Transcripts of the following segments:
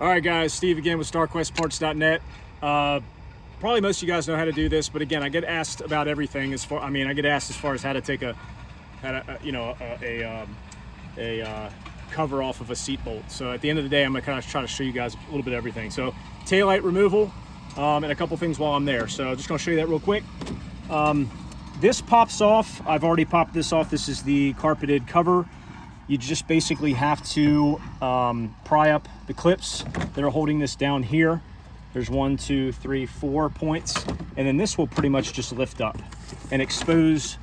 All right, guys, Steve again with StarQuestParts.net. Probably most of you guys know how to do this, but again, I get asked about everything. I get asked as far as how to take a cover off of a seat bolt. So at the end of the day, I'm gonna kind of try to show you guys a little bit of everything. So taillight removal and a couple things while I'm there. So I'm just gonna show you that real quick. This pops off. I've already popped this off. This is the carpeted cover. You just basically have to pry up the clips that are holding this down here. There's 1, 2, 3, 4 points, and then this will pretty much just lift up and expose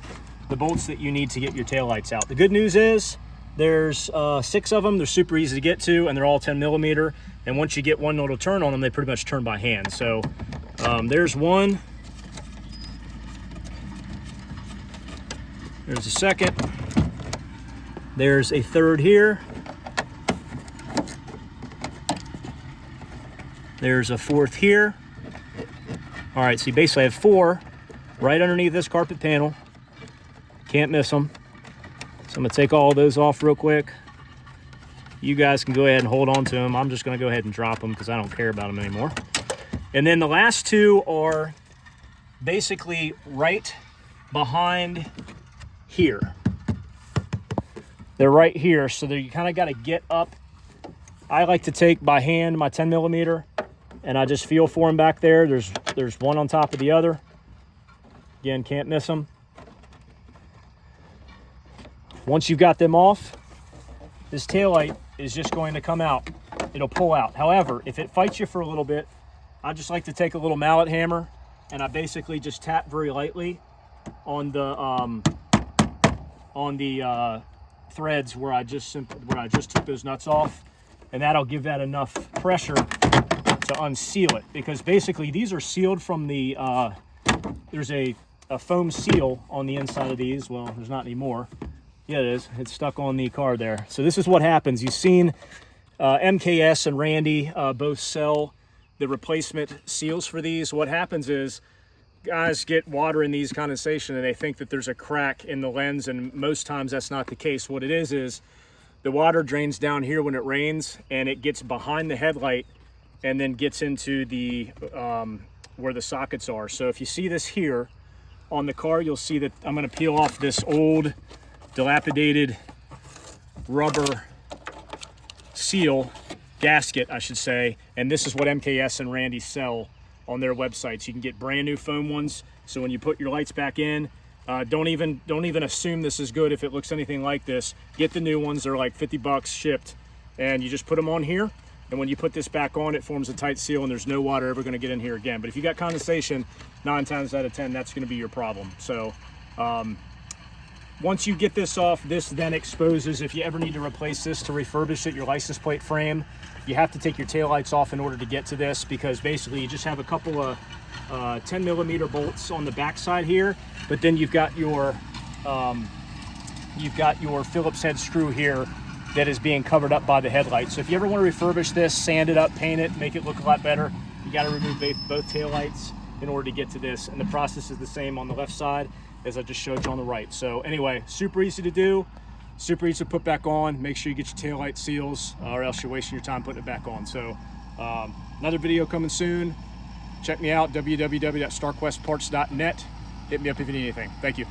the bolts that you need to get your taillights out. The good news is there's 6 of them. They're super easy to get to, and they're all 10 millimeter. And once you get one little turn on them, they pretty much turn by hand. So there's one. There's a second. There's a third here. There's a fourth here. All right, so you basically have 4 right underneath this carpet panel. Can't miss them. So I'm gonna take all of those off real quick. You guys can go ahead and hold on to them. I'm just gonna go ahead and drop them because I don't care about them anymore. And then the last 2 are basically right behind here. They're right here, so you kind of got to get up. I like to take by hand my 10 millimeter, and I just feel for them back there. There's one on top of the other. Again, can't miss them. Once you've got them off, this taillight is just going to come out. It'll pull out. However, if it fights you for a little bit, I just like to take a little mallet hammer, and I basically just tap very lightly on the threads where I just took those nuts off, and that'll give that enough pressure to unseal it, because basically these are sealed from the there's a foam seal on the inside of these. Well, there's not anymore. Yeah, it is. It's stuck on the car there. So this is what happens. You've seen MKS and Randy both sell the replacement seals for these. What happens is guys get water in these condensation and they think that there's a crack in the lens, and most times that's not the case. What it is the water drains down here when it rains, and it gets behind the headlight and then gets into the where the sockets are. So if you see this here on the car, you'll see that I'm going to peel off this old dilapidated rubber seal gasket, I should say, and this is what MKS and Randy sell on their websites. You can get brand new foam ones, so when you put your lights back in, don't even assume this is good if it looks anything like this. Get the new ones. They're like 50 bucks shipped, and you just put them on here, and when you put this back on, it forms a tight seal, and there's no water ever going to get in here again. But if you got condensation, 9 times out of 10 that's going to be your problem. So once you get this off, this then exposes, if you ever need to replace this to refurbish it, your license plate frame, you have to take your taillights off in order to get to this, because basically you just have a couple of 10 millimeter bolts on the back side here, but then you've got your Phillips head screw here that is being covered up by the headlight. So if you ever want to refurbish this, sand it up, paint it, make it look a lot better, you got to remove both taillights in order to get to this, and the process is the same on the left side as I just showed you on the right. So anyway, super easy to do, super easy to put back on. Make sure you get your taillight seals, or else you're wasting your time putting it back on. So another video coming soon. Check me out, www.starquestparts.net. Hit me up if you need anything. Thank you.